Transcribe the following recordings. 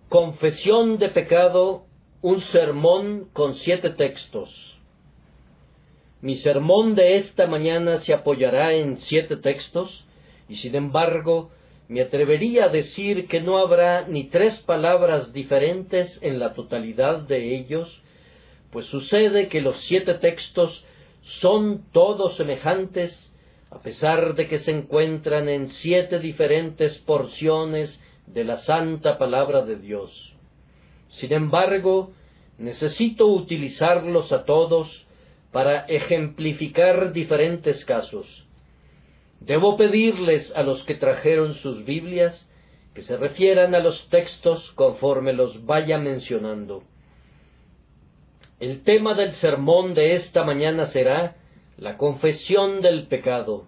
Confesión de pecado, un sermón con 7 textos. Mi sermón de esta mañana se apoyará en 7 textos, y sin embargo, me atrevería a decir que no habrá ni 3 palabras diferentes en la totalidad de ellos, pues sucede que los 7 textos son todos semejantes, a pesar de que se encuentran en 7 diferentes porciones de la santa palabra de Dios. Sin embargo, necesito utilizarlos a todos para ejemplificar diferentes casos. Debo pedirles a los que trajeron sus Biblias que se refieran a los textos conforme los vaya mencionando. El tema del sermón de esta mañana será la confesión del pecado.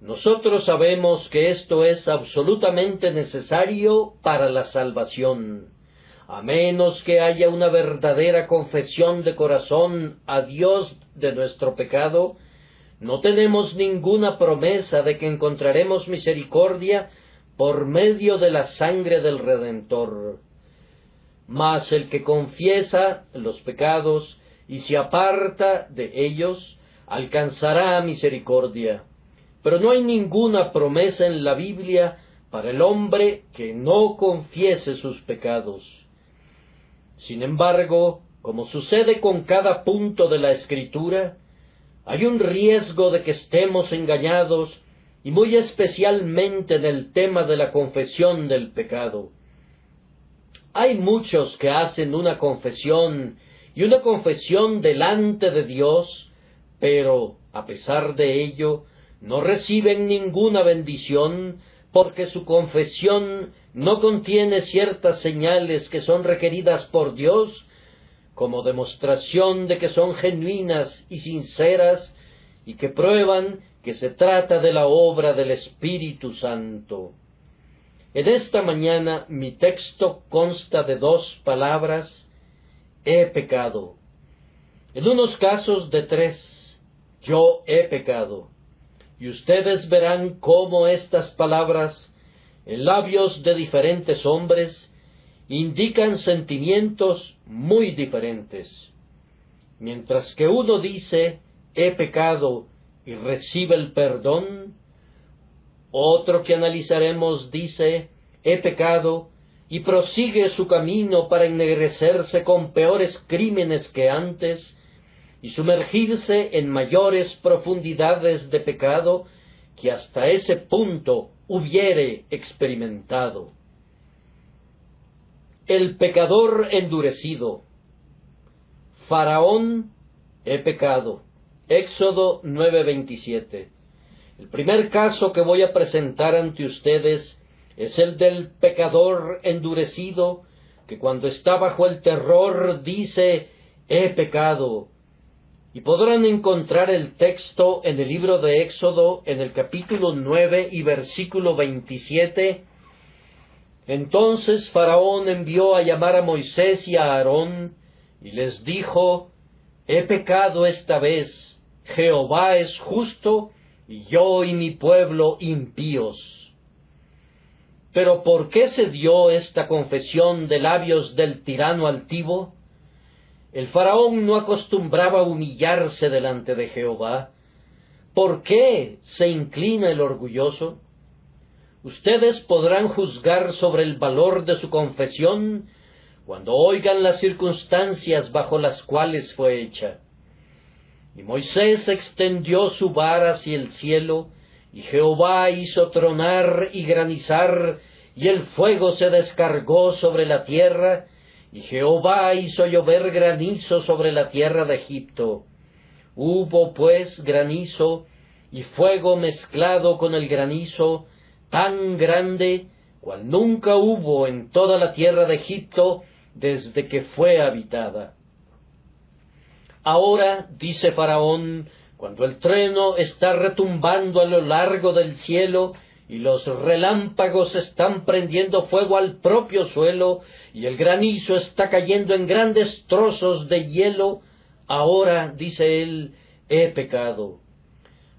Nosotros sabemos que esto es absolutamente necesario para la salvación. A menos que haya una verdadera confesión de corazón a Dios de nuestro pecado, no tenemos ninguna promesa de que encontraremos misericordia por medio de la sangre del Redentor. Mas el que confiesa los pecados y se aparta de ellos, alcanzará misericordia. Pero no hay ninguna promesa en la Biblia para el hombre que no confiese sus pecados. Sin embargo, como sucede con cada punto de la Escritura, hay un riesgo de que estemos engañados, y muy especialmente en el tema de la confesión del pecado. Hay muchos que hacen una confesión delante de Dios, pero, a pesar de ello, no reciben ninguna bendición, porque su confesión no contiene ciertas señales que son requeridas por Dios, como demostración de que son genuinas y sinceras, y que prueban que se trata de la obra del Espíritu Santo. En esta mañana mi texto consta de 2 palabras: he pecado. En unos casos de 3, yo he pecado. Y ustedes verán cómo estas palabras, en labios de diferentes hombres, indican sentimientos muy diferentes. Mientras que uno dice, he pecado, y recibe el perdón, otro que analizaremos dice, he pecado, y prosigue su camino para ennegrecerse con peores crímenes que antes, y sumergirse en mayores profundidades de pecado que hasta ese punto hubiere experimentado. El pecador endurecido. Faraón, he pecado. Éxodo 9:27. El primer caso que voy a presentar ante ustedes es el del pecador endurecido, que cuando está bajo el terror dice, he pecado. Y podrán encontrar el texto en el libro de Éxodo, en el capítulo 9 y versículo 27. Entonces Faraón envió a llamar a Moisés y a Aarón, y les dijo, he pecado esta vez, Jehová es justo, y yo y mi pueblo impíos. Pero ¿por qué se dio esta confesión de labios del tirano altivo? El faraón no acostumbraba a humillarse delante de Jehová. ¿Por qué se inclina el orgulloso? Ustedes podrán juzgar sobre el valor de su confesión cuando oigan las circunstancias bajo las cuales fue hecha. Y Moisés extendió su vara hacia el cielo, y Jehová hizo tronar y granizar, y el fuego se descargó sobre la tierra, y Jehová hizo llover granizo sobre la tierra de Egipto. Hubo pues granizo y fuego mezclado con el granizo, tan grande cual nunca hubo en toda la tierra de Egipto desde que fue habitada. Ahora, dice Faraón, cuando el trueno está retumbando a lo largo del cielo, y los relámpagos están prendiendo fuego al propio suelo, y el granizo está cayendo en grandes trozos de hielo, ahora, dice él, he pecado.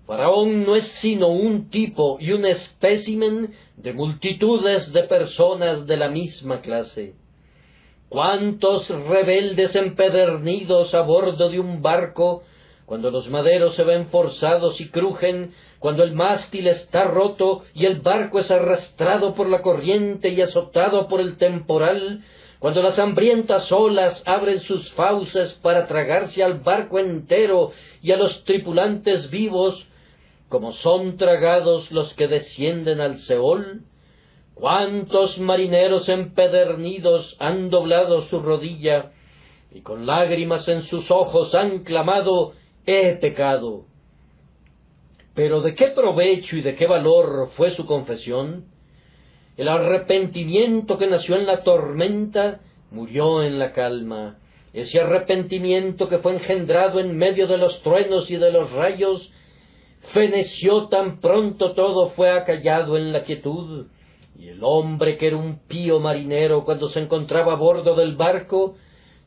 Faraón no es sino un tipo y un espécimen de multitudes de personas de la misma clase. ¿Cuántos rebeldes empedernidos a bordo de un barco, cuando los maderos se ven forzados y crujen, cuando el mástil está roto y el barco es arrastrado por la corriente y azotado por el temporal, cuando las hambrientas olas abren sus fauces para tragarse al barco entero y a los tripulantes vivos, como son tragados los que descienden al Seol? ¿Cuántos marineros empedernidos han doblado su rodilla y con lágrimas en sus ojos han clamado: «He pecado»? Pero ¿de qué provecho y de qué valor fue su confesión? El arrepentimiento que nació en la tormenta murió en la calma. Ese arrepentimiento que fue engendrado en medio de los truenos y de los rayos feneció tan pronto todo fue acallado en la quietud. Y el hombre que era un pío marinero cuando se encontraba a bordo del barco,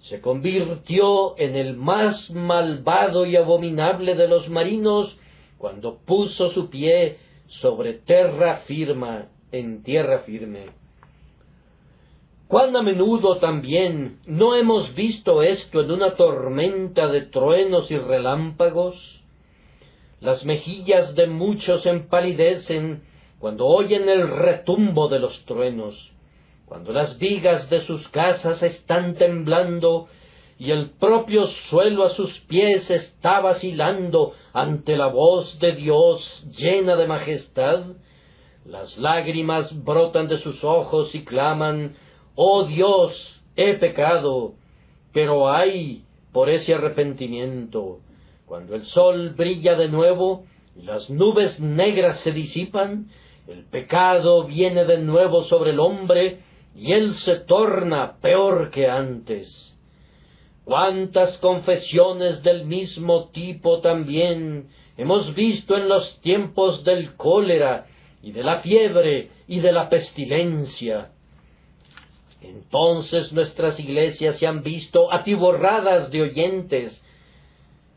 se convirtió en el más malvado y abominable de los marinos cuando puso su pie sobre tierra firme, en tierra firme. ¿Cuán a menudo también no hemos visto esto en una tormenta de truenos y relámpagos? Las mejillas de muchos empalidecen cuando oyen el retumbo de los truenos, cuando las vigas de sus casas están temblando y el propio suelo a sus pies está vacilando ante la voz de Dios llena de majestad. Las lágrimas brotan de sus ojos y claman: «Oh Dios, he pecado». Pero ay por ese arrepentimiento. Cuando el sol brilla de nuevo y las nubes negras se disipan, el pecado viene de nuevo sobre el hombre y él se torna peor que antes. ¿Cuántas confesiones del mismo tipo también hemos visto en los tiempos del cólera y de la fiebre y de la pestilencia? Entonces nuestras iglesias se han visto atiborradas de oyentes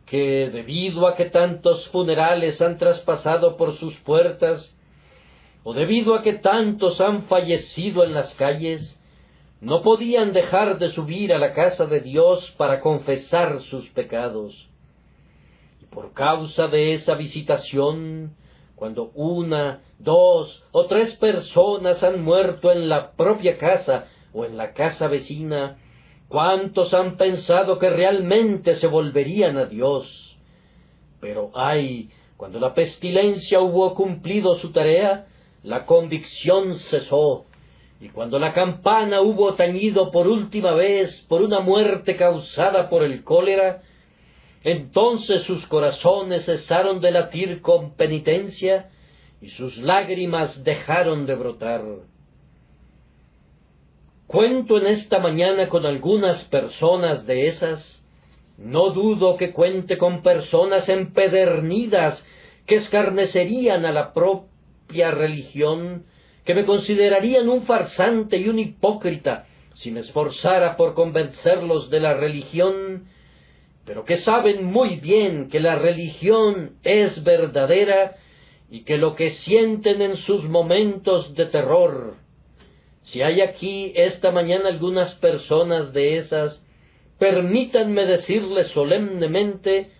que, debido a que tantos funerales han traspasado por sus puertas, o debido a que tantos han fallecido en las calles, no podían dejar de subir a la casa de Dios para confesar sus pecados. Y por causa de esa visitación, cuando 1, 2 o 3 personas han muerto en la propia casa o en la casa vecina, ¿cuántos han pensado que realmente se volverían a Dios? Pero ay, cuando la pestilencia hubo cumplido su tarea, la convicción cesó, y cuando la campana hubo tañido por última vez por una muerte causada por el cólera, entonces sus corazones cesaron de latir con penitencia y sus lágrimas dejaron de brotar. Cuento en esta mañana con algunas personas de esas. No dudo que cuente con personas empedernidas que escarnecerían a la propia religión, que me considerarían un farsante y un hipócrita si me esforzara por convencerlos de la religión, pero que saben muy bien que la religión es verdadera y que lo que sienten en sus momentos de terror. Si hay aquí esta mañana algunas personas de esas, permítanme decirles solemnemente: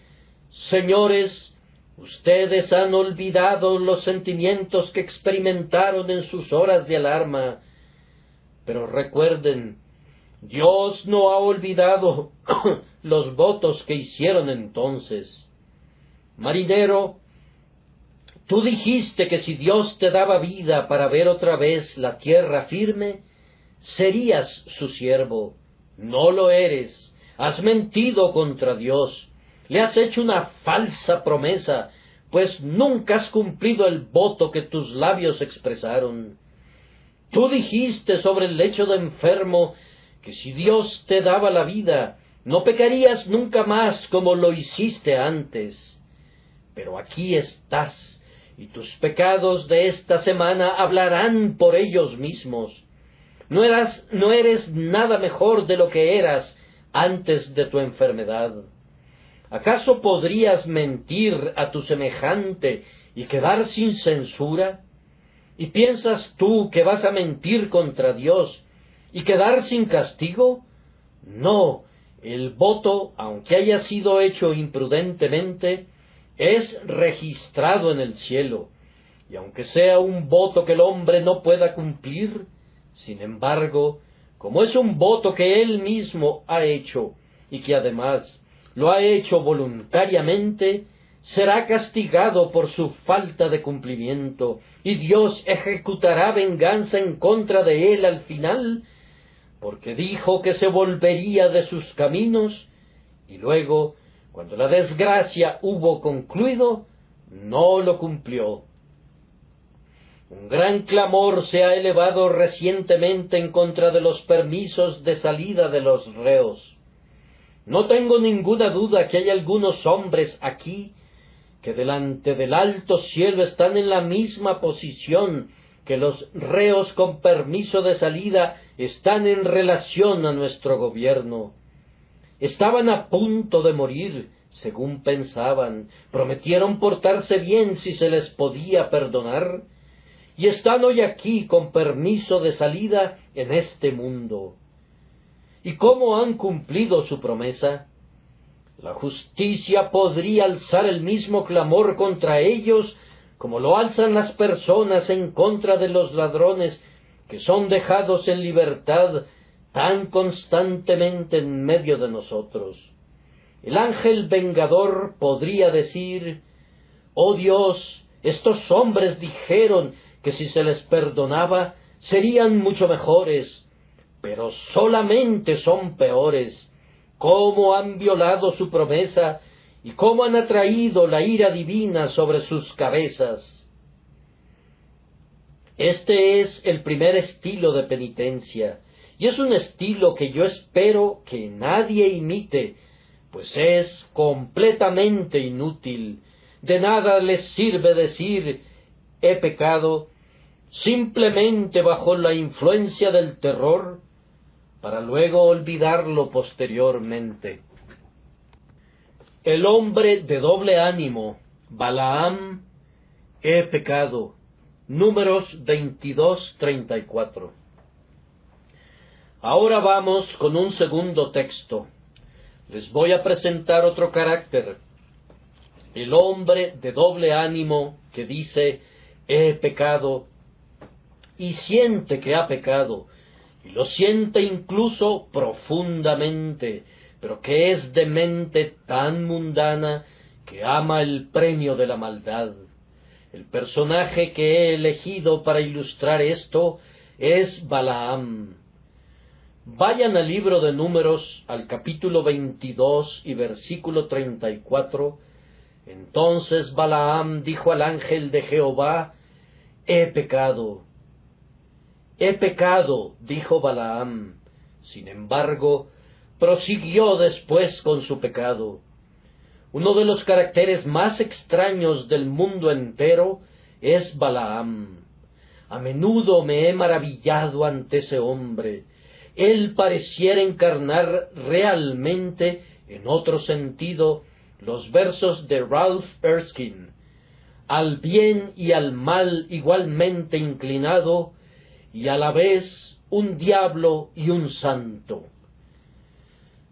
señores, ustedes han olvidado los sentimientos que experimentaron en sus horas de alarma, pero recuerden, Dios no ha olvidado los votos que hicieron entonces. Marinero, tú dijiste que si Dios te daba vida para ver otra vez la tierra firme, serías su siervo. No lo eres, has mentido contra Dios, le has hecho una falsa promesa, pues nunca has cumplido el voto que tus labios expresaron. Tú dijiste sobre el lecho de enfermo que si Dios te daba la vida, no pecarías nunca más como lo hiciste antes. Pero aquí estás, y tus pecados de esta semana hablarán por ellos mismos. No eres nada mejor de lo que eras antes de tu enfermedad. ¿Acaso podrías mentir a tu semejante y quedar sin censura? ¿Y piensas tú que vas a mentir contra Dios y quedar sin castigo? No, el voto, aunque haya sido hecho imprudentemente, es registrado en el cielo, y aunque sea un voto que el hombre no pueda cumplir, sin embargo, como es un voto que él mismo ha hecho, y que además lo ha hecho voluntariamente, será castigado por su falta de cumplimiento, y Dios ejecutará venganza en contra de él al final, porque dijo que se volvería de sus caminos, y luego, cuando la desgracia hubo concluido, no lo cumplió. Un gran clamor se ha elevado recientemente en contra de los permisos de salida de los reos. No tengo ninguna duda que hay algunos hombres aquí que delante del alto cielo están en la misma posición que los reos con permiso de salida están en relación a nuestro gobierno. Estaban a punto de morir, según pensaban, prometieron portarse bien si se les podía perdonar, y están hoy aquí con permiso de salida en este mundo. ¿Y cómo han cumplido su promesa? La justicia podría alzar el mismo clamor contra ellos como lo alzan las personas en contra de los ladrones que son dejados en libertad tan constantemente en medio de nosotros. El ángel vengador podría decir: «Oh Dios, estos hombres dijeron que si se les perdonaba serían mucho mejores, pero solamente son peores. Cómo han violado su promesa y cómo han atraído la ira divina sobre sus cabezas». Este es el primer estilo de penitencia, y es un estilo que yo espero que nadie imite, pues es completamente inútil. De nada les sirve decir «he pecado», simplemente bajo la influencia del terror, para luego olvidarlo posteriormente. El hombre de doble ánimo, Balaam, he pecado. Números 22:34. Ahora vamos con un segundo texto. Les voy a presentar otro carácter. El hombre de doble ánimo que dice «he pecado» y siente que ha pecado, y lo siente incluso profundamente, pero que es de mente tan mundana que ama el premio de la maldad. El personaje que he elegido para ilustrar esto es Balaam. Vayan al libro de Números, al capítulo 22 y versículo 34. Entonces Balaam dijo al ángel de Jehová: «He pecado». «He pecado», dijo Balaam. Sin embargo, prosiguió después con su pecado. Uno de los caracteres más extraños del mundo entero es Balaam. A menudo me he maravillado ante ese hombre. Él pareciera encarnar realmente, en otro sentido, los versos de Ralph Erskine: «Al bien y al mal igualmente inclinado, y a la vez un diablo y un santo».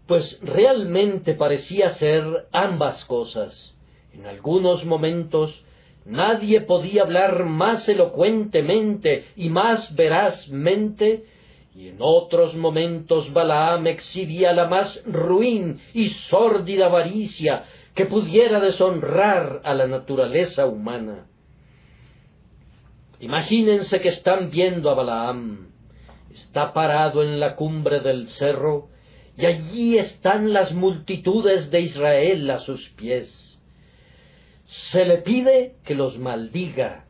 Pues realmente parecía ser ambas cosas. En algunos momentos nadie podía hablar más elocuentemente y más verazmente, y en otros momentos Balaam exhibía la más ruin y sórdida avaricia que pudiera deshonrar a la naturaleza humana. Imagínense que están viendo a Balaam. Está parado en la cumbre del cerro, y allí están las multitudes de Israel a sus pies. Se le pide que los maldiga,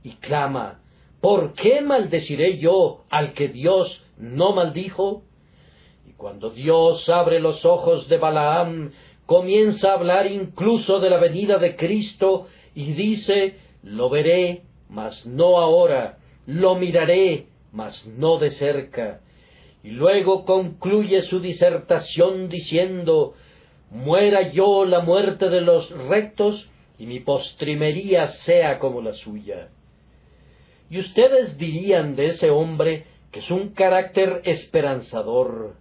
y clama: «¿Por qué maldeciré yo al que Dios no maldijo?». Y cuando Dios abre los ojos de Balaam, comienza a hablar incluso de la venida de Cristo, y dice: «Lo veré, mas no ahora; lo miraré, mas no de cerca». Y luego concluye su disertación diciendo: «Muera yo la muerte de los rectos, y mi postrimería sea como la suya». Y ustedes dirían de ese hombre que es un carácter esperanzador.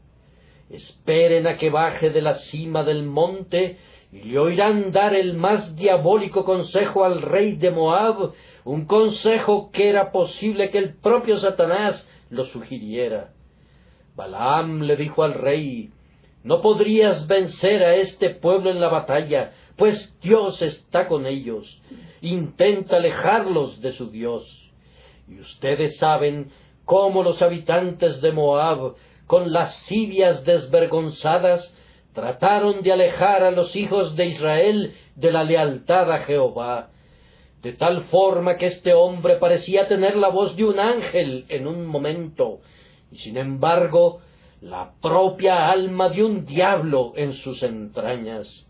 Esperen a que baje de la cima del monte, y le oirán dar el más diabólico consejo al rey de Moab, un consejo que era posible que el propio Satanás lo sugiriera. Balaam le dijo al rey: no podrías vencer a este pueblo en la batalla, pues Dios está con ellos. Intenta alejarlos de su Dios. Y ustedes saben cómo los habitantes de Moab, con lascivias desvergonzadas, trataron de alejar a los hijos de Israel de la lealtad a Jehová, de tal forma que este hombre parecía tener la voz de un ángel en un momento, y sin embargo la propia alma de un diablo en sus entrañas.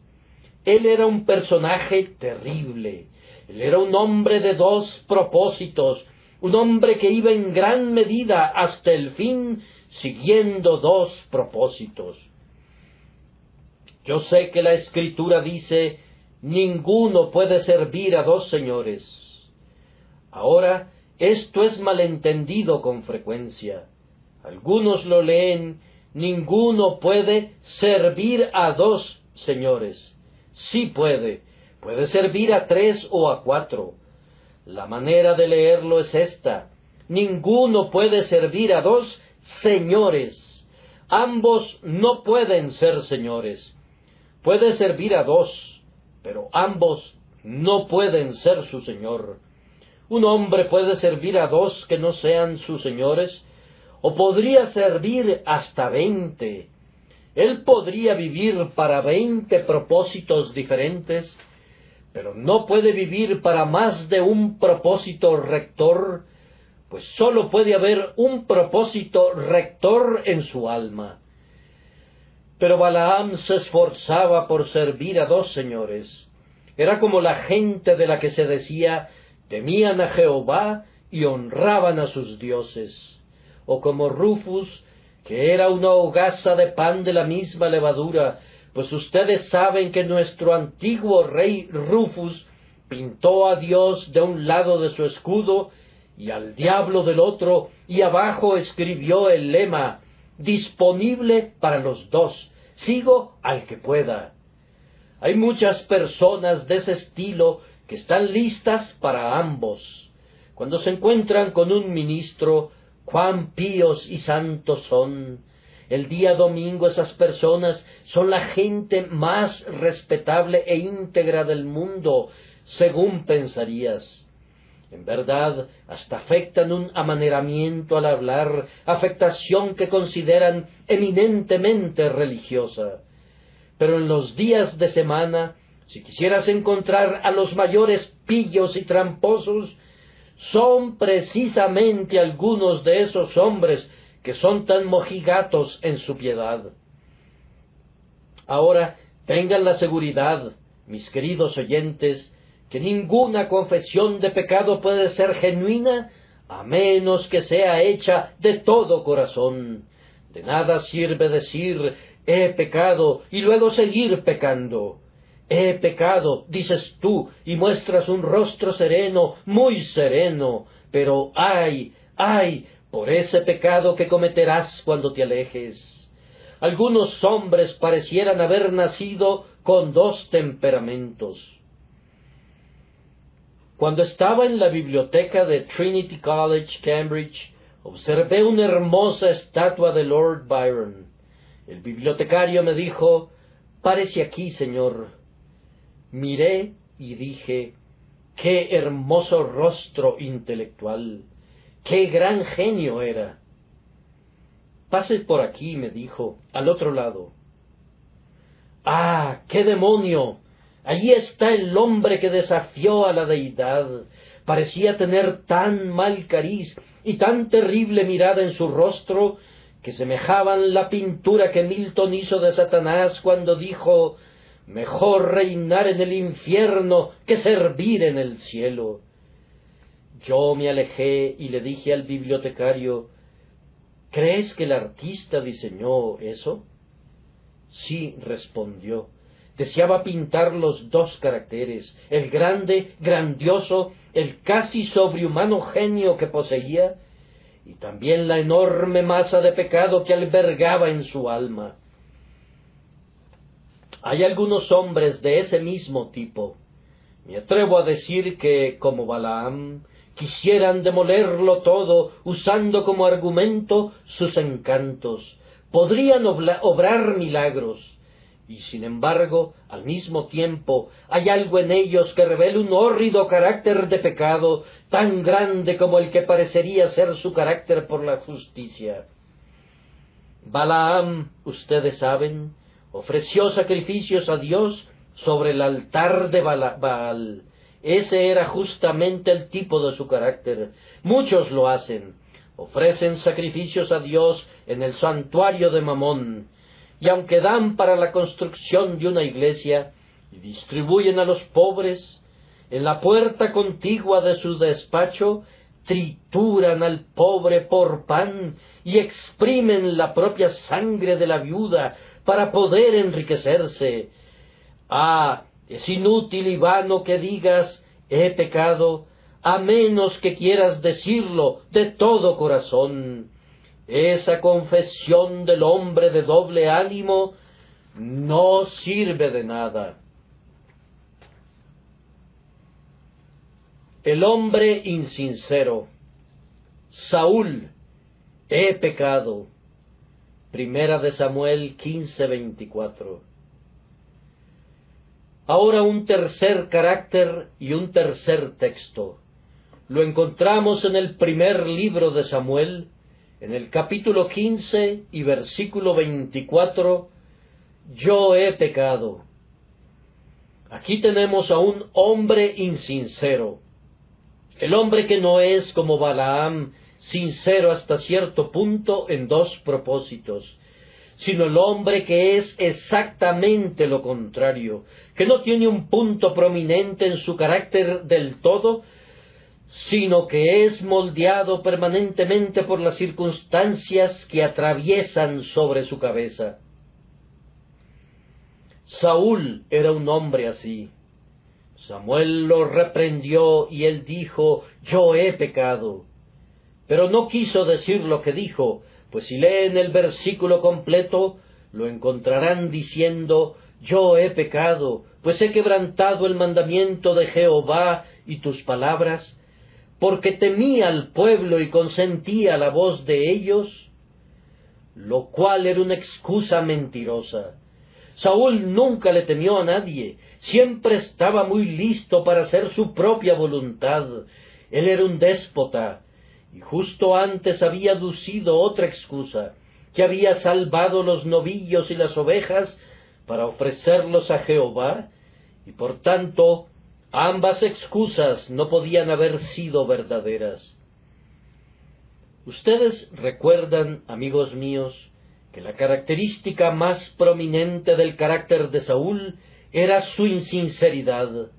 Él era un personaje terrible. Él era un hombre de dos propósitos, un hombre que iba en gran medida hasta el fin siguiendo dos propósitos. Yo sé que la Escritura dice: ninguno puede servir a dos señores. Ahora, esto es malentendido con frecuencia. Algunos lo leen: ninguno puede servir a dos señores. Sí puede servir a tres o a cuatro. La manera de leerlo es esta: ninguno puede servir a dos señores. Ambos no pueden ser señores. Puede servir a dos, pero ambos no pueden ser su señor. Un hombre puede servir a dos que no sean sus señores, o podría servir hasta 20. Él podría vivir para 20 propósitos diferentes, pero no puede vivir para más de un propósito rector, pues sólo puede haber un propósito rector en su alma. Pero Balaam se esforzaba por servir a dos señores. Era como la gente de la que se decía: temían a Jehová y honraban a sus dioses. O como Rufus, que era una hogaza de pan de la misma levadura, pues ustedes saben que nuestro antiguo rey Rufus pintó a Dios de un lado de su escudo y al diablo del otro, y abajo escribió el lema: disponible para los dos, sigo al que pueda. Hay muchas personas de ese estilo que están listas para ambos. Cuando se encuentran con un ministro, cuán píos y santos son. El día domingo esas personas son la gente más respetable e íntegra del mundo, según pensarías. En verdad, hasta afectan un amaneramiento al hablar, afectación que consideran eminentemente religiosa. Pero en los días de semana, si quisieras encontrar a los mayores pillos y tramposos, son precisamente algunos de esos hombres que son tan mojigatos en su piedad. Ahora, tengan la seguridad, mis queridos oyentes, que ninguna confesión de pecado puede ser genuina a menos que sea hecha de todo corazón. De nada sirve decir: he pecado, y luego seguir pecando. He pecado, dices tú, y muestras un rostro sereno, muy sereno, pero ¡ay, ay!, por ese pecado que cometerás cuando te alejes. Algunos hombres parecieran haber nacido con dos temperamentos. Cuando estaba en la biblioteca de Trinity College, Cambridge, observé una hermosa estatua de Lord Byron. El bibliotecario me dijo: «Párese aquí, señor». Miré y dije: «Qué hermoso rostro intelectual, qué gran genio era». «Pase por aquí», me dijo, «al otro lado». «¡Ah, qué demonio! Allí está el hombre que desafió a la deidad. Parecía tener tan mal cariz y tan terrible mirada en su rostro que semejaban la pintura que Milton hizo de Satanás cuando dijo: mejor reinar en el infierno que servir en el cielo. Yo me alejé y le dije al bibliotecario: ¿crees que el artista diseñó eso? Sí, respondió. Deseaba pintar los dos caracteres, el grande, grandioso, el casi sobrehumano genio que poseía, y también la enorme masa de pecado que albergaba en su alma. Hay algunos hombres de ese mismo tipo. Me atrevo a decir que, como Balaam, quisieran demolerlo todo usando como argumento sus encantos. Podrían obrar milagros. Y sin embargo, al mismo tiempo, hay algo en ellos que revela un hórrido carácter de pecado, tan grande como el que parecería ser su carácter por la justicia. Balaam, ustedes saben, ofreció sacrificios a Dios sobre el altar de Baal. Ese era justamente el tipo de su carácter. Muchos lo hacen. Ofrecen sacrificios a Dios en el santuario de Mamón. Y aunque dan para la construcción de una iglesia y distribuyen a los pobres, en la puerta contigua de su despacho trituran al pobre por pan y exprimen la propia sangre de la viuda para poder enriquecerse. Ah, es inútil y vano que digas, he pecado, a menos que quieras decirlo de todo corazón. Esa confesión del hombre de doble ánimo no sirve de nada. El hombre insincero. Saúl, he pecado. Primera de Samuel 15:24. Ahora un tercer carácter y un tercer texto. Lo encontramos en el primer libro de Samuel, en el capítulo 15 y versículo 24, yo he pecado. Aquí tenemos a un hombre insincero. El hombre que no es como Balaam, sincero hasta cierto punto en dos propósitos, sino el hombre que es exactamente lo contrario, que no tiene un punto prominente en su carácter del todo, sino que es moldeado permanentemente por las circunstancias que atraviesan sobre su cabeza. Saúl era un hombre así. Samuel lo reprendió y él dijo, yo he pecado. Pero no quiso decir lo que dijo, pues si leen el versículo completo, lo encontrarán diciendo, yo he pecado, pues he quebrantado el mandamiento de Jehová y tus palabras, porque temía al pueblo y consentía la voz de ellos, lo cual era una excusa mentirosa. Saúl nunca le temió a nadie, siempre estaba muy listo para hacer su propia voluntad. Él era un déspota, y justo antes había aducido otra excusa, que había salvado los novillos y las ovejas para ofrecerlos a Jehová, y por tanto ambas excusas no podían haber sido verdaderas. Ustedes recuerdan, amigos míos, que la característica más prominente del carácter de Saúl era su insinceridad.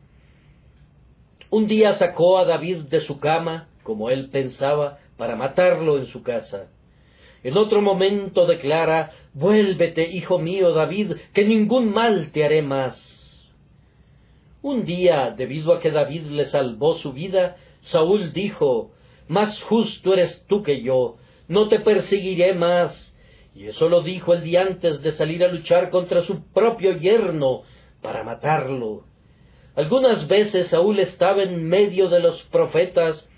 Un día sacó a David de su cama, como él pensaba, para matarlo en su casa. En otro momento declara, vuélvete, hijo mío David, que ningún mal te haré más. Un día, debido a que David le salvó su vida, Saúl dijo, más justo eres tú que yo, no te perseguiré más. Y eso lo dijo el día antes de salir a luchar contra su propio yerno, para matarlo. Algunas veces Saúl estaba en medio de los profetas,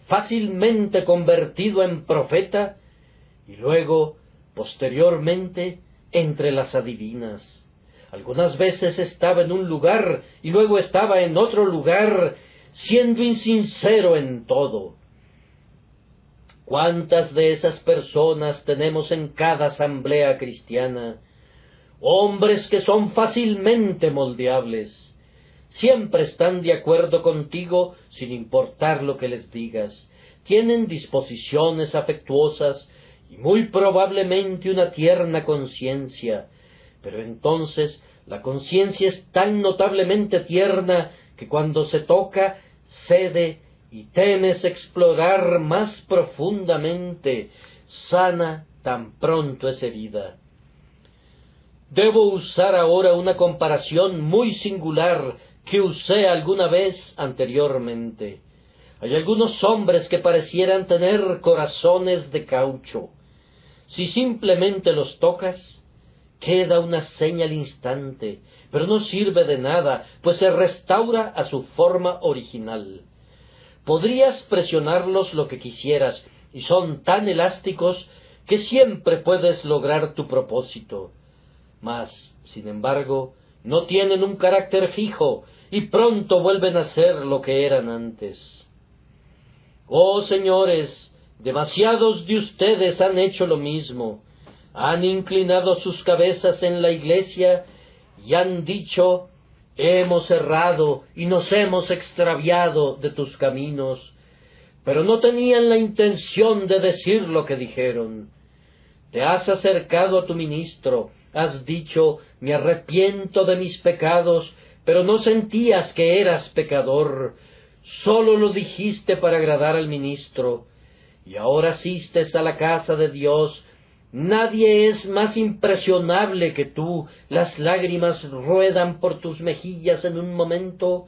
fácilmente convertido en profeta, y luego, posteriormente, entre las adivinas. Algunas veces estaba en un lugar y luego estaba en otro lugar, siendo insincero en todo. ¿Cuántas de esas personas tenemos en cada asamblea cristiana? Hombres que son fácilmente moldeables. Siempre están de acuerdo contigo sin importar lo que les digas. Tienen disposiciones afectuosas y muy probablemente una tierna conciencia. Pero entonces la conciencia es tan notablemente tierna que cuando se toca, cede y temes explorar más profundamente, sana tan pronto es herida. Debo usar ahora una comparación muy singular que usé alguna vez anteriormente. Hay algunos hombres que parecieran tener corazones de caucho. Si simplemente los tocas, queda una seña al instante, pero no sirve de nada, pues se restaura a su forma original. Podrías presionarlos lo que quisieras, y son tan elásticos que siempre puedes lograr tu propósito. Mas, sin embargo, no tienen un carácter fijo, y pronto vuelven a ser lo que eran antes. Oh señores, demasiados de ustedes han hecho lo mismo. Han inclinado sus cabezas en la iglesia y han dicho: hemos errado y nos hemos extraviado de tus caminos, pero no tenían la intención de decir lo que dijeron. Te has acercado a tu ministro, has dicho: me arrepiento de mis pecados, pero no sentías que eras pecador, solo lo dijiste para agradar al ministro. Y ahora asistes a la casa de Dios. Nadie es más impresionable que tú, las lágrimas ruedan por tus mejillas en un momento,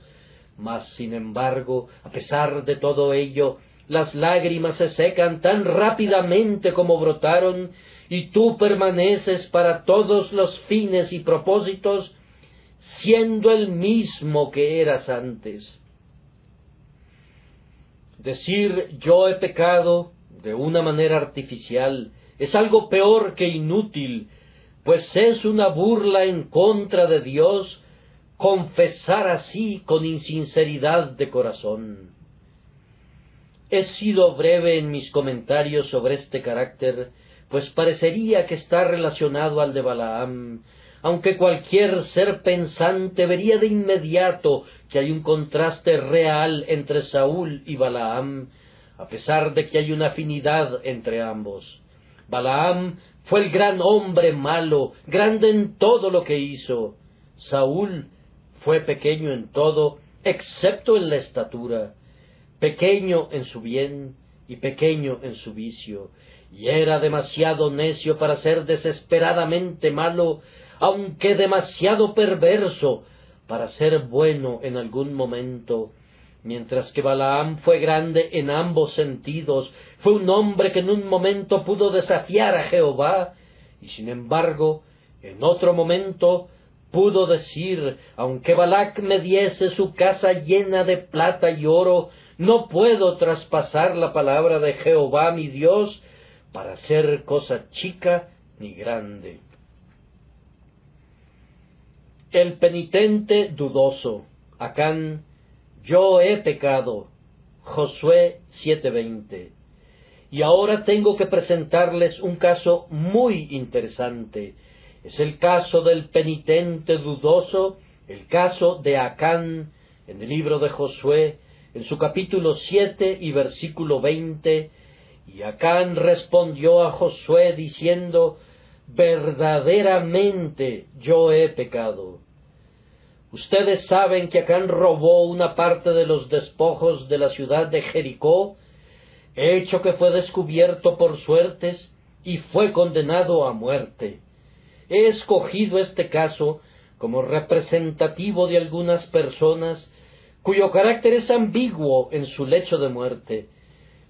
mas sin embargo, a pesar de todo ello, las lágrimas se secan tan rápidamente como brotaron, y tú permaneces para todos los fines y propósitos, siendo el mismo que eras antes. Decir yo he pecado de una manera artificial es algo peor que inútil, pues es una burla en contra de Dios confesar así con insinceridad de corazón. He sido breve en mis comentarios sobre este carácter, pues parecería que está relacionado al de Balaam, aunque cualquier ser pensante vería de inmediato que hay un contraste real entre Saúl y Balaam, a pesar de que hay una afinidad entre ambos. Balaam fue el gran hombre malo, grande en todo lo que hizo. Saúl fue pequeño en todo, excepto en la estatura, pequeño en su bien y pequeño en su vicio, y era demasiado necio para ser desesperadamente malo, aunque demasiado perverso para ser bueno en algún momento. Mientras que Balaam fue grande en ambos sentidos, fue un hombre que en un momento pudo desafiar a Jehová, y sin embargo, en otro momento pudo decir: aunque Balac me diese su casa llena de plata y oro, no puedo traspasar la palabra de Jehová mi Dios para hacer cosa chica ni grande. El penitente dudoso. Acán: yo he pecado. Josué 7:20. Y ahora tengo que presentarles un caso muy interesante. Es el caso del penitente dudoso, el caso de Acán, en el libro de Josué, en su capítulo 7 y versículo 20. Y Acán respondió a Josué diciendo: verdaderamente yo he pecado. Ustedes saben que Acán robó una parte de los despojos de la ciudad de Jericó, hecho que fue descubierto por suertes y fue condenado a muerte. He escogido este caso como representativo de algunas personas cuyo carácter es ambiguo en su lecho de muerte,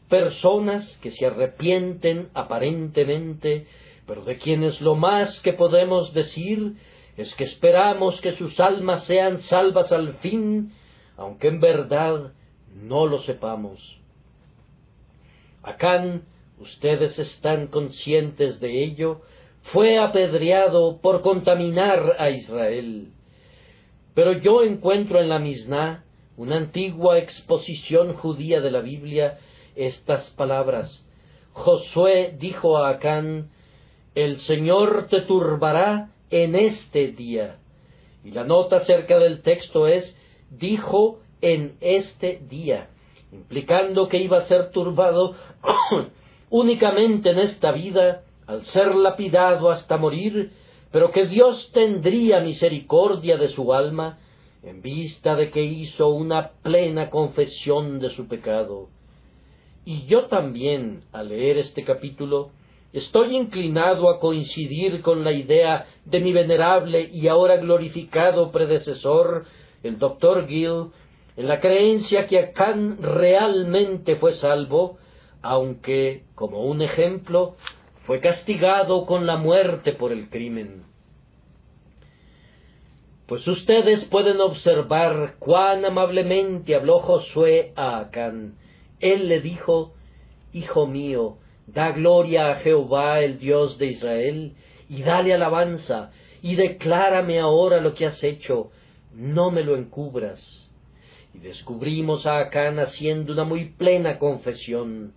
personas que se arrepienten aparentemente, pero de quienes lo más que podemos decir es que esperamos que sus almas sean salvas al fin, aunque en verdad no lo sepamos. Acán, ustedes están conscientes de ello, fue apedreado por contaminar a Israel. Pero yo encuentro en la Misná, una antigua exposición judía de la Biblia, estas palabras: Josué dijo a Acán: el Señor te turbará en este día. Y la nota acerca del texto es: dijo en este día, implicando que iba a ser turbado únicamente en esta vida, al ser lapidado hasta morir, pero que Dios tendría misericordia de su alma, en vista de que hizo una plena confesión de su pecado. Y yo también, al leer este capítulo, estoy inclinado a coincidir con la idea de mi venerable y ahora glorificado predecesor, el Dr. Gill, en la creencia que Acán realmente fue salvo, aunque, como un ejemplo, fue castigado con la muerte por el crimen. Pues ustedes pueden observar cuán amablemente habló Josué a Acán. Él le dijo: Hijo mío, da gloria a Jehová, el Dios de Israel, y dale alabanza, y declárame ahora lo que has hecho, no me lo encubras. Y descubrimos a Acán haciendo una muy plena confesión.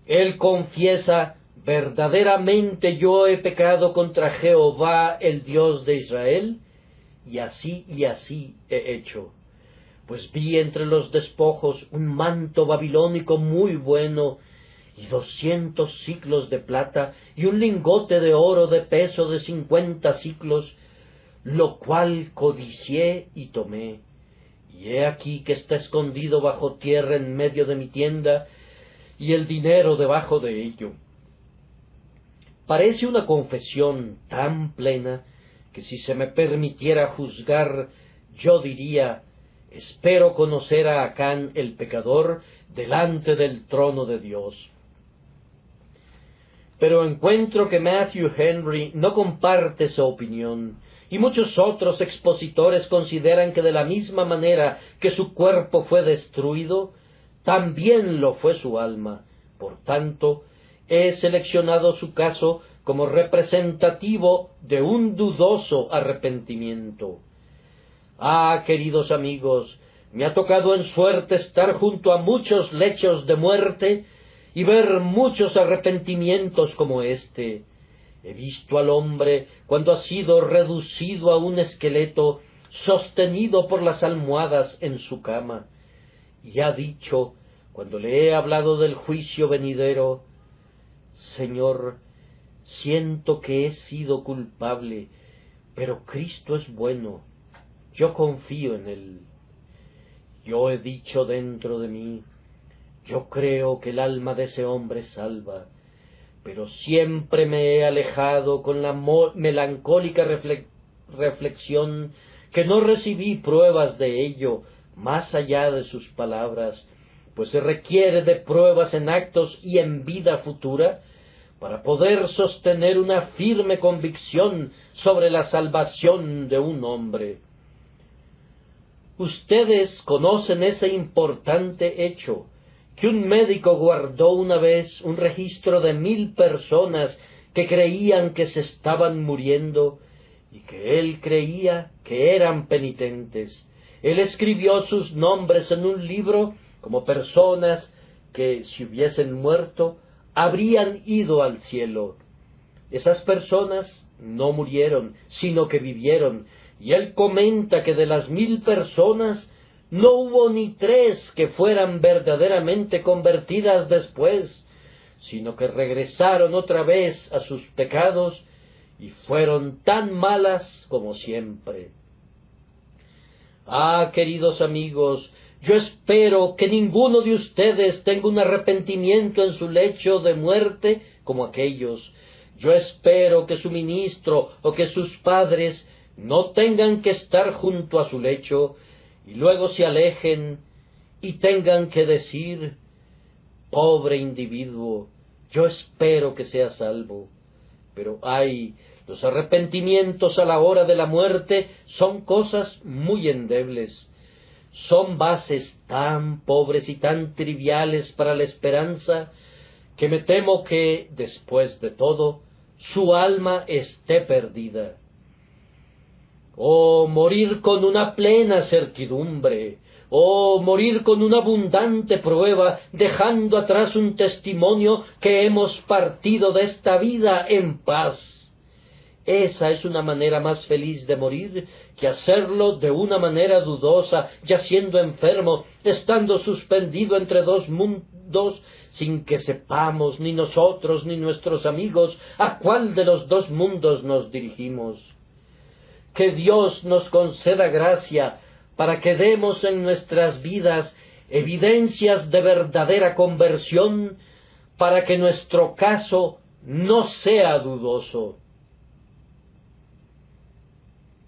Él confiesa: verdaderamente yo he pecado contra Jehová, el Dios de Israel, y así he hecho. Pues vi entre los despojos un manto babilónico muy bueno, y 200 siclos de plata, y un lingote de oro de peso de 50 siclos, lo cual codicié y tomé. Y he aquí que está escondido bajo tierra en medio de mi tienda, y el dinero debajo de ello. Parece una confesión tan plena que si se me permitiera juzgar, yo diría: espero conocer a Acán el pecador delante del trono de Dios. Pero encuentro que Matthew Henry no comparte esa opinión, y muchos otros expositores consideran que de la misma manera que su cuerpo fue destruido, también lo fue su alma. Por tanto, he seleccionado su caso como representativo de un dudoso arrepentimiento. Queridos amigos, me ha tocado en suerte estar junto a muchos lechos de muerte y ver muchos arrepentimientos como este. He visto al hombre cuando ha sido reducido a un esqueleto, sostenido por las almohadas en su cama, y ha dicho, cuando le he hablado del juicio venidero: Señor, siento que he sido culpable, pero Cristo es bueno, yo confío en Él. Yo he dicho dentro de mí: yo creo que el alma de ese hombre es salva, pero siempre me he alejado con la melancólica reflexión que no recibí pruebas de ello más allá de sus palabras, pues se requiere de pruebas en actos y en vida futura para poder sostener una firme convicción sobre la salvación de un hombre. Ustedes conocen ese importante hecho, que un médico guardó una vez un registro de 1000 personas que creían que se estaban muriendo y que él creía que eran penitentes. Él escribió sus nombres en un libro como personas que, si hubiesen muerto, habrían ido al cielo. Esas personas no murieron, sino que vivieron, y él comenta que de las 1000 personas no hubo ni 3 que fueran verdaderamente convertidas después, sino que regresaron otra vez a sus pecados y fueron tan malas como siempre. Queridos amigos, yo espero que ninguno de ustedes tenga un arrepentimiento en su lecho de muerte como aquellos. Yo espero que su ministro o que sus padres no tengan que estar junto a su lecho y luego se alejen y tengan que decir: pobre individuo, yo espero que sea salvo. Pero los arrepentimientos a la hora de la muerte son cosas muy endebles. Son bases tan pobres y tan triviales para la esperanza que me temo que, después de todo, su alma esté perdida. Morir con una plena certidumbre, morir con una abundante prueba, dejando atrás un testimonio que hemos partido de esta vida en paz. Esa es una manera más feliz de morir que hacerlo de una manera dudosa, ya siendo enfermo, estando suspendido entre dos mundos, sin que sepamos ni nosotros ni nuestros amigos a cuál de los dos mundos nos dirigimos. Que Dios nos conceda gracia para que demos en nuestras vidas evidencias de verdadera conversión, para que nuestro caso no sea dudoso.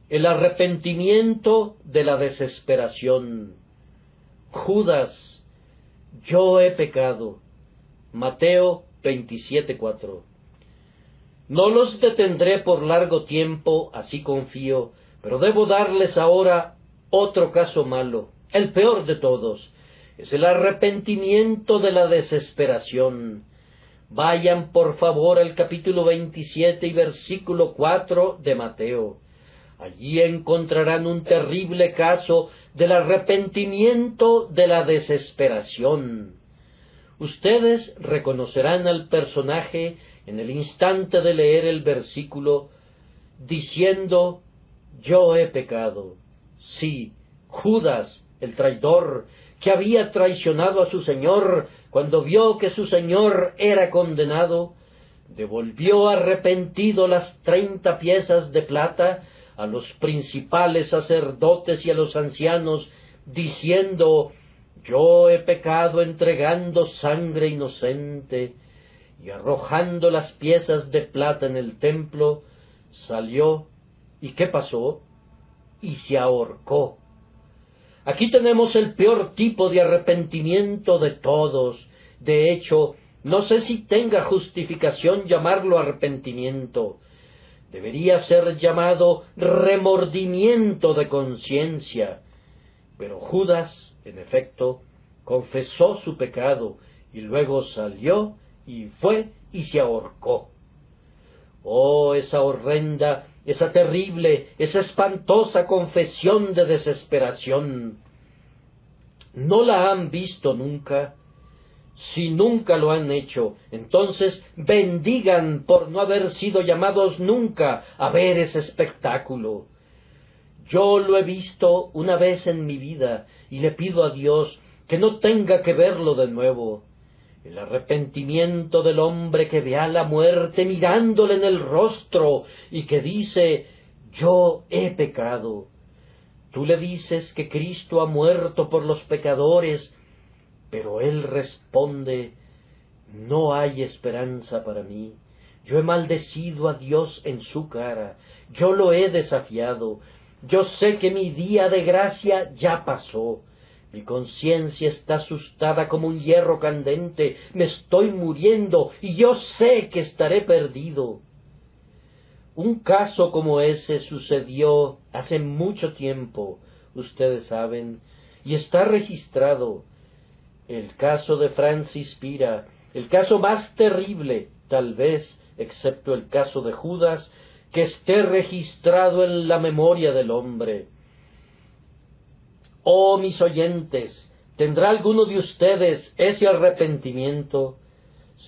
El arrepentimiento de la desesperación. Judas: yo he pecado. Mateo 27:4. No los detendré por largo tiempo, así confío, Pero debo darles ahora otro caso malo, el peor de todos. Es el arrepentimiento de la desesperación. Vayan por favor al capítulo 27 y versículo 4 de Mateo. Allí encontrarán un terrible caso del arrepentimiento de la desesperación. Ustedes reconocerán al personaje en el instante de leer el versículo, diciendo, yo he pecado. Sí, Judas, el traidor, que había traicionado a su Señor cuando vio que su Señor era condenado, devolvió arrepentido las 30 piezas de plata a los principales sacerdotes y a los ancianos, diciendo, yo he pecado entregando sangre inocente, y arrojando las piezas de plata en el templo, salió, ¿y qué pasó? Y se ahorcó. Aquí tenemos el peor tipo de arrepentimiento de todos. De hecho, no sé si tenga justificación llamarlo arrepentimiento. Debería ser llamado remordimiento de conciencia. Pero Judas, en efecto, confesó su pecado, y luego salió, y fue, y se ahorcó. Oh, esa horrenda, esa terrible, esa espantosa confesión de desesperación. ¿No la han visto nunca? Si nunca lo han hecho, entonces bendigan por no haber sido llamados nunca a ver ese espectáculo. Yo lo he visto una vez en mi vida, y le pido a Dios que no tenga que verlo de nuevo. El arrepentimiento del hombre que ve a la muerte mirándole en el rostro y que dice, yo he pecado. Tú le dices que Cristo ha muerto por los pecadores, pero él responde, no hay esperanza para mí. Yo he maldecido a Dios en su cara, yo lo he desafiado, yo sé que mi día de gracia ya pasó. Mi conciencia está asustada como un hierro candente, me estoy muriendo y yo sé que estaré perdido. Un caso como ese sucedió hace mucho tiempo, ustedes saben, y está registrado. El caso de Francis Pira, el caso más terrible, tal vez, excepto el caso de Judas, que esté registrado en la memoria del hombre. Oh, mis oyentes, ¿tendrá alguno de ustedes ese arrepentimiento?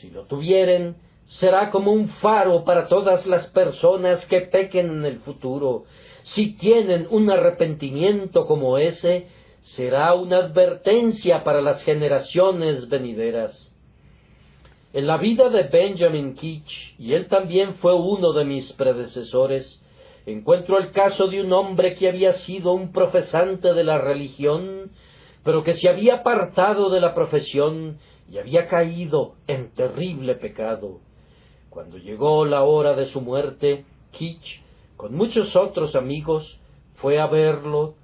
Si lo tuvieren, será como un faro para todas las personas que pequen en el futuro. Si tienen un arrepentimiento como ese, será una advertencia para las generaciones venideras. En la vida de Benjamin Keach, y él también fue uno de mis predecesores, encuentro el caso de un hombre que había sido un profesante de la religión, pero que se había apartado de la profesión y había caído en terrible pecado. Cuando llegó la hora de su muerte, Keach, con muchos otros amigos, fue a verlo,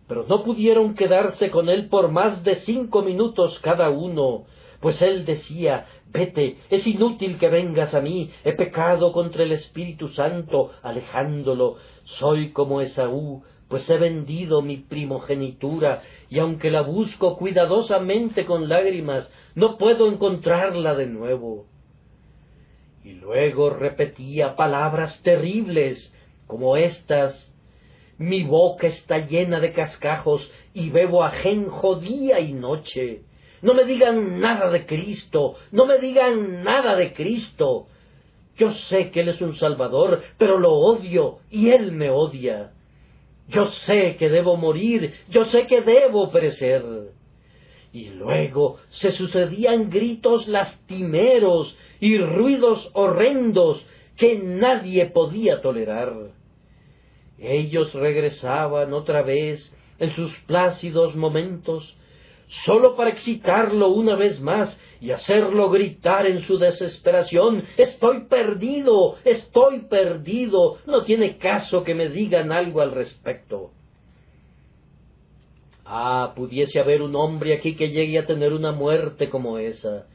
pero no pudieron quedarse con él por más de 5 minutos cada uno, pues él decía, vete, es inútil que vengas a mí, he pecado contra el Espíritu Santo, alejándolo, soy como Esaú, pues he vendido mi primogenitura, y aunque la busco cuidadosamente con lágrimas, no puedo encontrarla de nuevo. Y luego repetía palabras terribles, como estas, mi boca está llena de cascajos, y bebo ajenjo día y noche. No me digan nada de Cristo, no me digan nada de Cristo. Yo sé que Él es un Salvador, pero lo odio, y Él me odia. Yo sé que debo morir, yo sé que debo perecer. Y luego se sucedían gritos lastimeros y ruidos horrendos que nadie podía tolerar. Ellos regresaban otra vez en sus plácidos momentos, sólo para excitarlo una vez más y hacerlo gritar en su desesperación, estoy perdido, no tiene caso que me digan algo al respecto. Ah, pudiese haber un hombre aquí que llegue a tener una muerte como esa.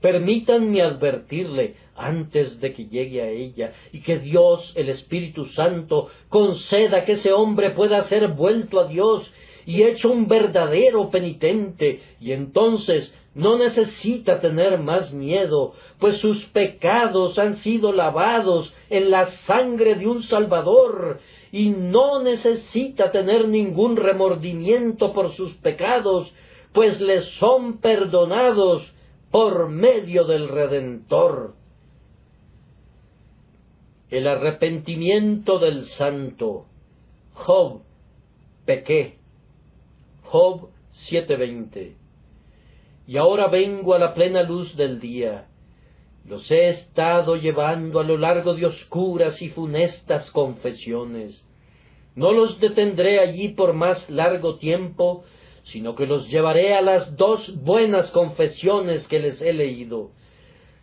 Permítanme advertirle antes de que llegue a ella, y que Dios, el Espíritu Santo, conceda que ese hombre pueda ser vuelto a Dios y hecho un verdadero penitente, y entonces no necesita tener más miedo, pues sus pecados han sido lavados en la sangre de un Salvador, y no necesita tener ningún remordimiento por sus pecados, pues les son perdonados por medio del Redentor. El arrepentimiento del santo. Job, pequé. Job 7:20. Y ahora vengo a la plena luz del día. Los he estado llevando a lo largo de oscuras y funestas confesiones. No los detendré allí por más largo tiempo, sino que los llevaré a las dos buenas confesiones que les he leído.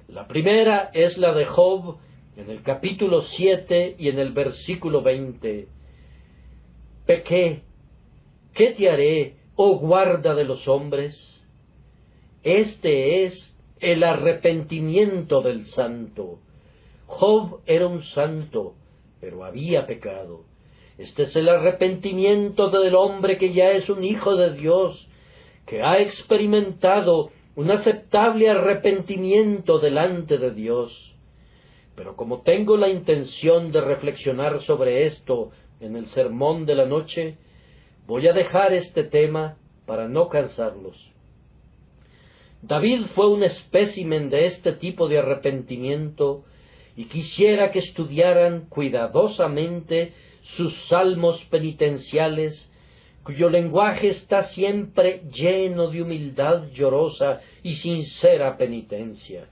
La primera es la de Job, en el capítulo 7 y en el versículo 20. Pequé, ¿qué te haré, oh guarda de los hombres? Este es el arrepentimiento del santo. Job era un santo, pero había pecado. Este es el arrepentimiento del hombre que ya es un hijo de Dios, que ha experimentado un aceptable arrepentimiento delante de Dios. Pero como tengo la intención de reflexionar sobre esto en el sermón de la noche, voy a dejar este tema para no cansarlos. David fue un espécimen de este tipo de arrepentimiento, y quisiera que estudiaran cuidadosamente sus salmos penitenciales, cuyo lenguaje está siempre lleno de humildad llorosa y sincera penitencia.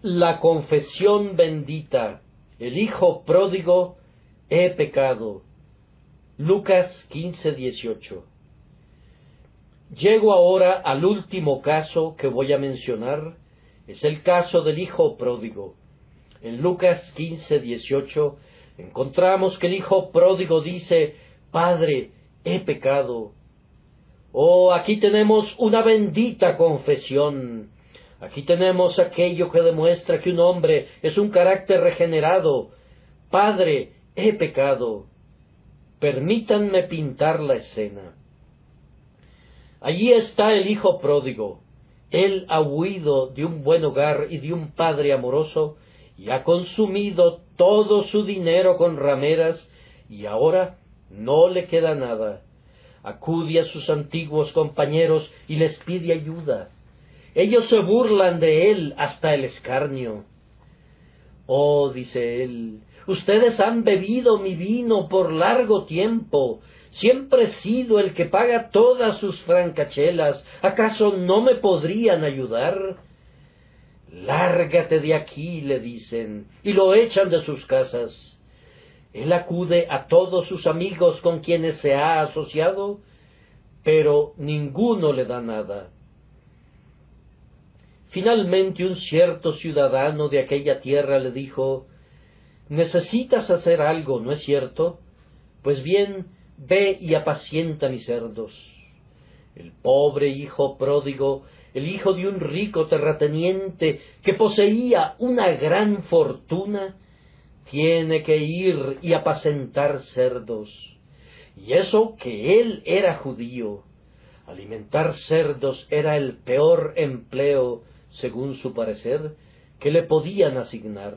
La confesión bendita. El hijo pródigo, he pecado. Lucas 15:18. Llego ahora al último caso que voy a mencionar. Es el caso del hijo pródigo. En Lucas 15:18 encontramos que el hijo pródigo dice: Padre, he pecado. Oh, aquí tenemos una bendita confesión. Aquí tenemos aquello que demuestra que un hombre es un carácter regenerado. Padre, he pecado. Permítanme pintar la escena. Allí está el hijo pródigo. Él ha huido de un buen hogar y de un padre amoroso, y ha consumido todo su dinero con rameras, y ahora no le queda nada. Acude a sus antiguos compañeros y les pide ayuda. Ellos se burlan de él hasta el escarnio. Oh, dice él, ustedes han bebido mi vino por largo tiempo. Siempre he sido el que paga todas sus francachelas. ¿Acaso no me podrían ayudar? Lárgate de aquí, le dicen, y lo echan de sus casas. Él acude a todos sus amigos con quienes se ha asociado, pero ninguno le da nada. Finalmente un cierto ciudadano de aquella tierra le dijo: necesitas hacer algo, ¿no es cierto? Pues bien, ve y apacienta mis cerdos. El pobre hijo pródigo, el hijo de un rico terrateniente que poseía una gran fortuna, tiene que ir y apacentar cerdos. Y eso que él era judío. Alimentar cerdos era el peor empleo, según su parecer, que le podían asignar.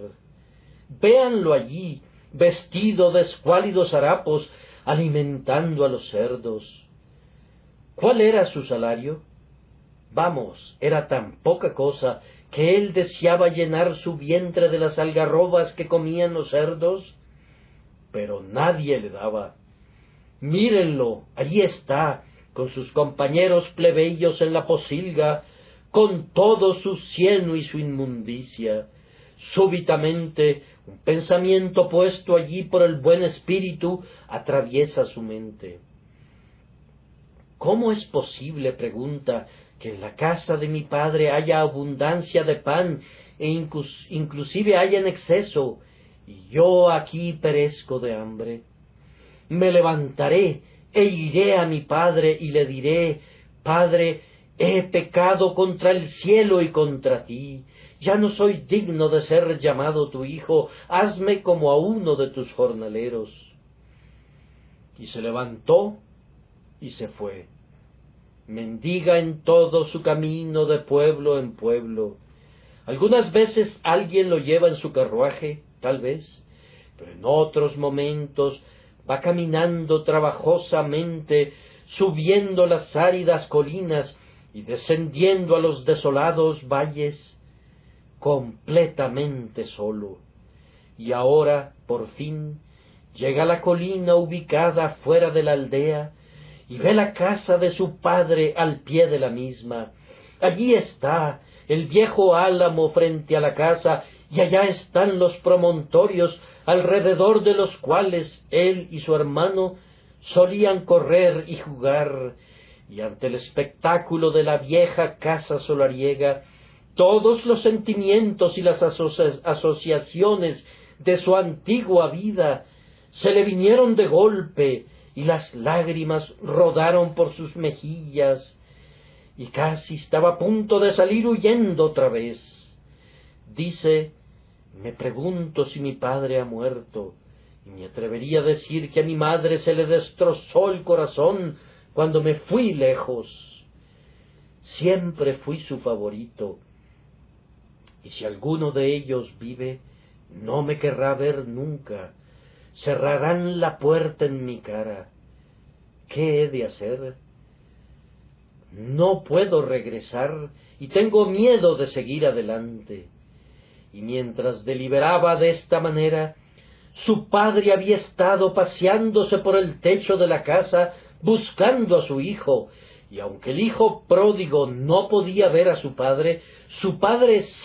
Véanlo allí, vestido de escuálidos harapos, alimentando a los cerdos. ¿Cuál era su salario? Vamos, era tan poca cosa que él deseaba llenar su vientre de las algarrobas que comían los cerdos, pero nadie le daba. Mírenlo, allí está, con sus compañeros plebeyos en la posilga, con todo su cieno y su inmundicia. Súbitamente, un pensamiento puesto allí por el buen espíritu atraviesa su mente. ¿Cómo es posible, pregunta, que en la casa de mi padre haya abundancia de pan e inclusive haya en exceso, y yo aquí perezco de hambre? Me levantaré e iré a mi padre y le diré: Padre, he pecado contra el cielo y contra ti. Ya no soy digno de ser llamado tu hijo. Hazme como a uno de tus jornaleros. Y se levantó y se fue. Mendiga en todo su camino de pueblo en pueblo. Algunas veces alguien lo lleva en su carruaje, tal vez, pero en otros momentos va caminando trabajosamente, subiendo las áridas colinas y descendiendo a los desolados valles, completamente solo. Y ahora, por fin, llega a la colina ubicada fuera de la aldea y ve la casa de su padre al pie de la misma. Allí está el viejo álamo frente a la casa, y allá están los promontorios alrededor de los cuales él y su hermano solían correr y jugar, y ante el espectáculo de la vieja casa solariega, todos los sentimientos y las asociaciones de su antigua vida se le vinieron de golpe, y las lágrimas rodaron por sus mejillas, y casi estaba a punto de salir huyendo otra vez. Dice: me pregunto si mi padre ha muerto, y me atrevería a decir que a mi madre se le destrozó el corazón cuando me fui lejos. Siempre fui su favorito, y si alguno de ellos vive, no me querrá ver nunca. Cerrarán la puerta en mi cara. ¿Qué he de hacer? No puedo regresar y tengo miedo de seguir adelante. Y mientras deliberaba de esta manera, su padre había estado paseándose por el techo de la casa buscando a su hijo, y aunque el hijo pródigo no podía ver a su padre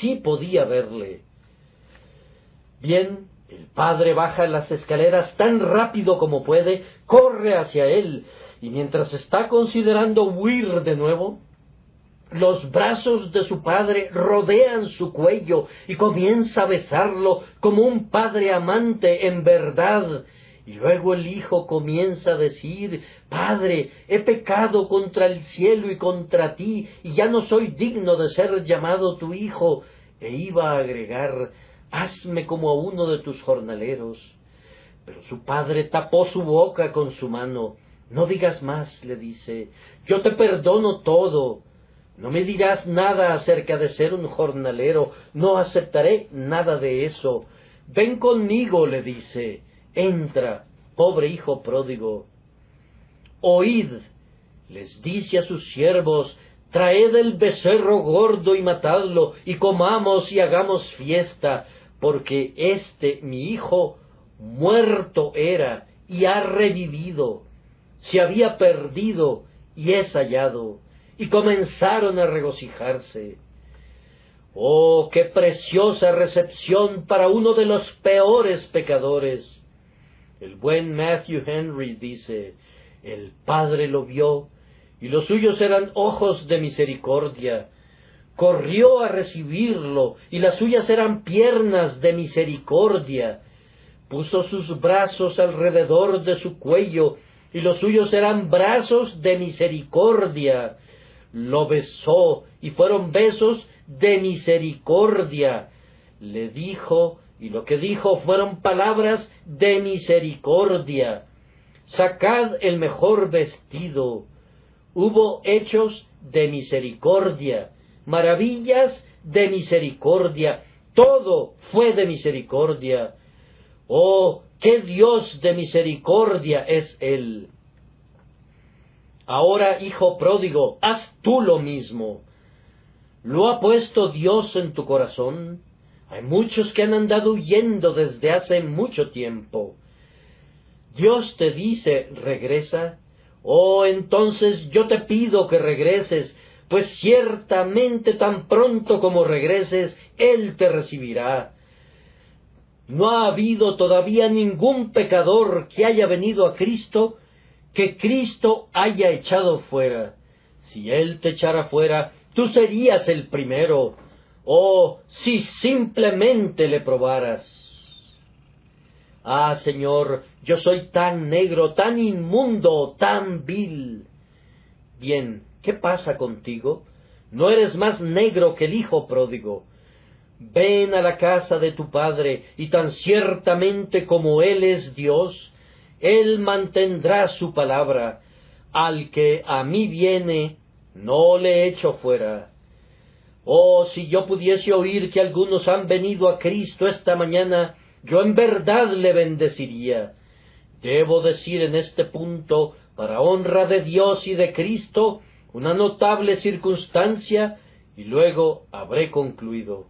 sí podía verle. Bien, el padre baja las escaleras tan rápido como puede, corre hacia él, y mientras está considerando huir de nuevo, los brazos de su padre rodean su cuello y comienza a besarlo como un padre amante en verdad. Y luego el hijo comienza a decir: Padre, he pecado contra el cielo y contra ti, y ya no soy digno de ser llamado tu hijo. E iba a agregar: hazme como a uno de tus jornaleros. Pero su padre tapó su boca con su mano. No digas más, le dice, yo te perdono todo. No me dirás nada acerca de ser un jornalero, no aceptaré nada de eso. Ven conmigo, le dice, entra, pobre hijo pródigo. Oíd, les dice a sus siervos, traed el becerro gordo y matadlo, y comamos y hagamos fiesta, porque mi hijo, muerto era y ha revivido, se había perdido y es hallado. Y comenzaron a regocijarse. ¡Oh, qué preciosa recepción para uno de los peores pecadores! El buen Matthew Henry dice, el Padre lo vio, y los suyos eran ojos de misericordia. Corrió a recibirlo, y las suyas eran piernas de misericordia. Puso sus brazos alrededor de su cuello, y los suyos eran brazos de misericordia. Lo besó, y fueron besos de misericordia. Le dijo, y lo que dijo fueron palabras de misericordia. Sacad el mejor vestido. Hubo hechos de misericordia, maravillas de misericordia, todo fue de misericordia. ¡Oh, qué Dios de misericordia es Él! Ahora, hijo pródigo, haz tú lo mismo. ¿Lo ha puesto Dios en tu corazón? Hay muchos que han andado huyendo desde hace mucho tiempo. Dios te dice, regresa. Oh, entonces yo te pido que regreses, pues ciertamente tan pronto como regreses, Él te recibirá. No ha habido todavía ningún pecador que haya venido a Cristo, que Cristo haya echado fuera. Si Él te echara fuera, tú serías el primero. Oh, si simplemente le probaras. Ah, Señor, yo soy tan negro, tan inmundo, tan vil. Bien, ¿qué pasa contigo? No eres más negro que el hijo pródigo. Ven a la casa de tu padre, y tan ciertamente como Él es Dios, Él mantendrá su palabra. Al que a mí viene, no le echo fuera. Oh, si yo pudiese oír que algunos han venido a Cristo esta mañana, yo en verdad le bendeciría. Debo decir en este punto, para honra de Dios y de Cristo, una notable circunstancia, y luego habré concluido.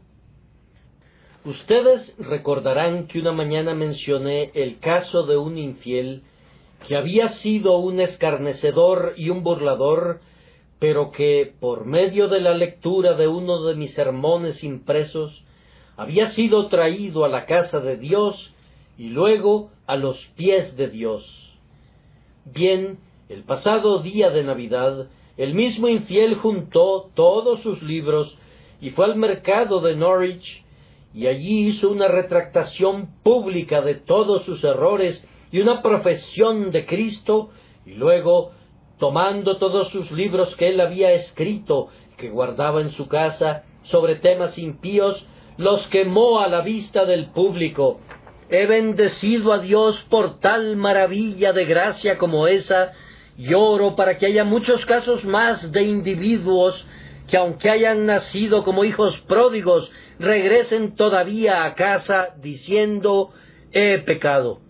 Ustedes recordarán que una mañana mencioné el caso de un infiel que había sido un escarnecedor y un burlador, pero que, por medio de la lectura de uno de mis sermones impresos, había sido traído a la casa de Dios y luego a los pies de Dios. Bien, el pasado día de Navidad, el mismo infiel juntó todos sus libros y fue al mercado de Norwich, y allí hizo una retractación pública de todos sus errores y una profesión de Cristo, y luego, tomando todos sus libros que él había escrito, que guardaba en su casa, sobre temas impíos, los quemó a la vista del público. He bendecido a Dios por tal maravilla de gracia como esa, y oro para que haya muchos casos más de individuos que, aunque hayan nacido como hijos pródigos, regresen todavía a casa diciendo: he pecado.